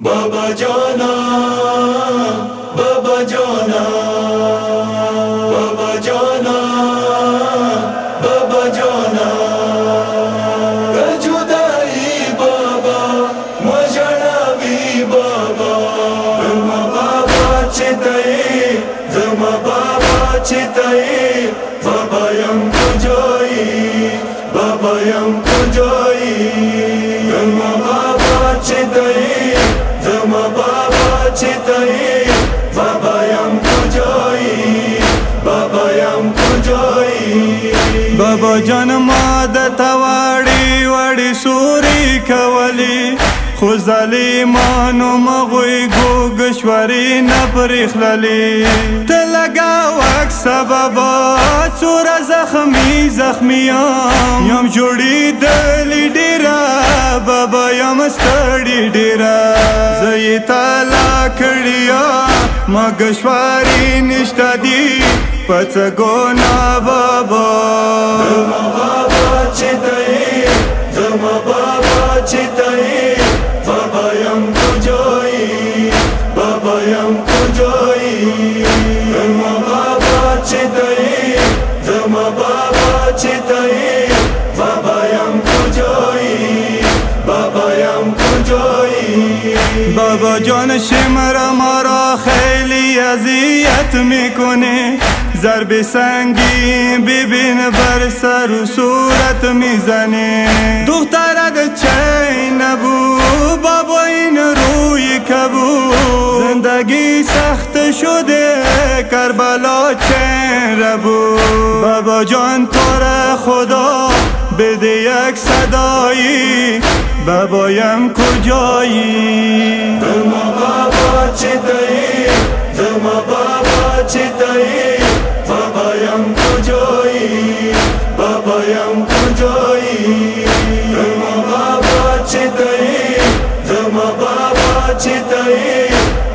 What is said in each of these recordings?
बाबा जाना, बाबा जाना, बाबा जाना, बाबा जाना, जुदाई बाबा मजणावी बाबा, जमा बाबा चिताई, जमा बाबा चिताई, बाबा यम कुजोई, बाबा यम कुजोई, जमा बाबा चिताई, जमा बाबा चिताई, बाबा यम कुजोई, बाबा यम कुजोई। बाबा जन्मादत वाडी वाडी सूरी कवली खुजली मानो मगोई गोगश्वरी नपरिखलली तलगा वक सबबा चورا زخمی زخمیام یم جوړی دلی ډیرا بابا یم ستړی ډیرا زې تعالی کړیا مګشواری نشته دی پڅ ګونا بابا زما بابا چتای زما بابا چتای بابا یم کجای بابا یم کجای زما بابا چتای زما بابا چتای بابا یم کجای بابا یم کجای بابا جان شمر مرا خیلی اذیت میکنه ضرب سنگین ببین بر سر و صورت میزنه دخترت چی نبو بابا این روی کبو زندگی سخت شده کربلا چین ربو بابا جان تو را خدا بده یک صدایی بابایم کجایی زما بابا چتایی زما بابا چتایی بابایم کجایی بابایم کجایی زما بابا چتایی زما بابا چتایی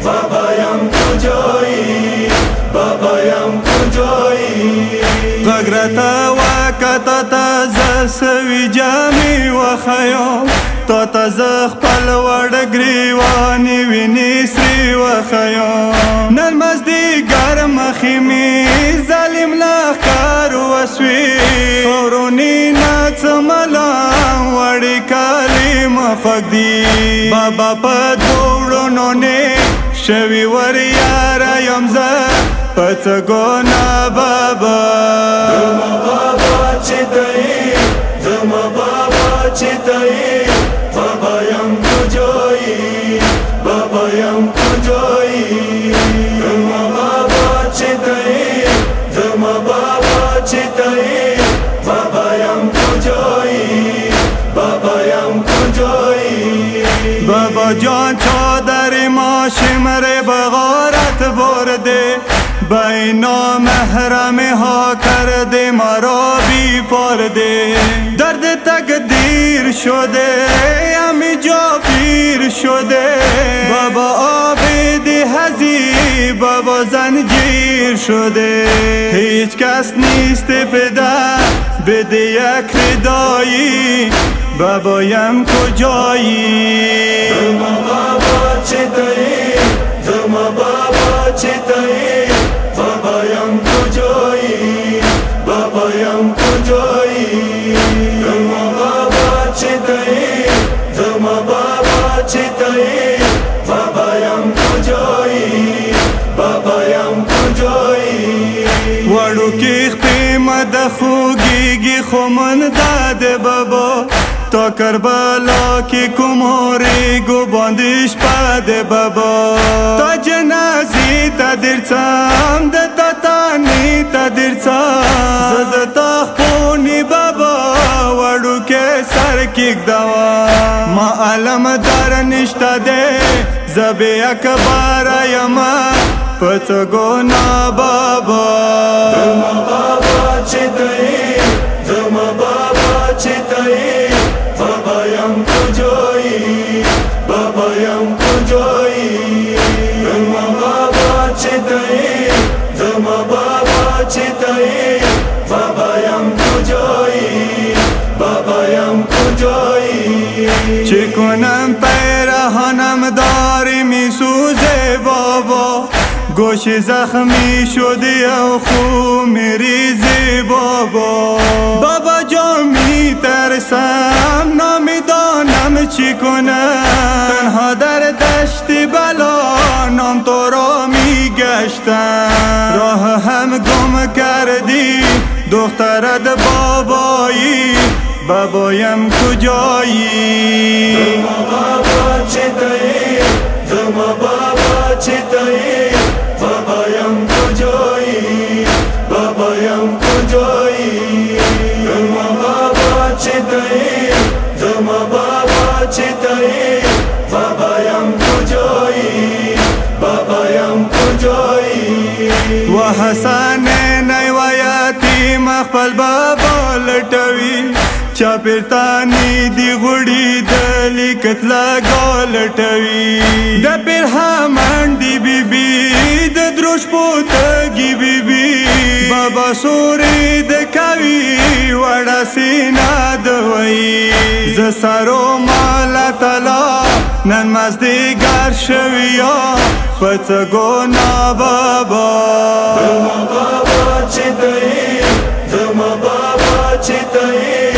بابایم کجایی بابایم کجایی غگرتا وکتا تزسوی جامی و خیام تا تزخ پل وڑگریوانی وینی سری و خیام نرمزدی گرم خیمی ظالم لخکار و سوی خورونی ناچملام وڑی کالی مفق دی بابا پا دوڑونو نے شوی وریارا یمزا پس گونا بابا زما بابا چتایی زما بابا چتایی بابا یم کجایی بابا یم کجایی زما بابا چتایی زما بابا چتایی بابا یم کجایی بابا یم کجایی بابا جان چادر ما شمر بغارت برده بینا محرم ها کرده مرا بی پرده درد تقدیر شده همی جا پیر شده بابا آبد هزی بابا زنجیر شده هیچ کس نیست فدا بده یک ردایی بابایم کجایی زما بابا چتایی زما بابا چتایی بابایم کجایی بابایم کجایی زما بابا چتایی زما بابا چتایی بابایم کجایی بابایم کجایی وړو کې قیمت خوږیږي خو من داده بابا تا کربلا کې کوموري ګو باندې شپه ده بابا تا جنازې ته درڅم د تاتانی ته درڅم زه د تا خپونې بابا وړو کې سر کېږدوم ما علم در نشته دی زه بې اکباره یم په څه ګناه بابا زما بابا چتایی زما بابا چتایی بابایم کجایی بابایم کجایی زما بابا چتایی زما بابا چتایی بابایم کجایی بابایم کجایی چه کنم پیرهانم دار گوش زخمی شدی او خو میریزی بابا. بابا جان میترسم نمیدانم چی کنم، تنها در دشت بلا نام تو را میگشتم. راه هم گم کردی دخترت بابایی، بابایم کجایی؟ زما بابا چطایی، زما بابا چطایی، بابایم کجایی، بابایم کجایی؟ زما بابا چطایی، زما بابا چطایی، بابایم کجایی، بابایم کجایی؟ و حسن نیوایاتی مخبل بابا لټوي، چا پیرتانی دی غړي د لیکت لا لټوي. د پیر همانډي بیبي د دروش پوتګي بیبي، بابا سوري د کوي وړه سینا دوي. ز سارو مالا تلا نن مازدیګر شویا پڅ ګونا بابا. زما بابا چطایی، زما بابا چطایی،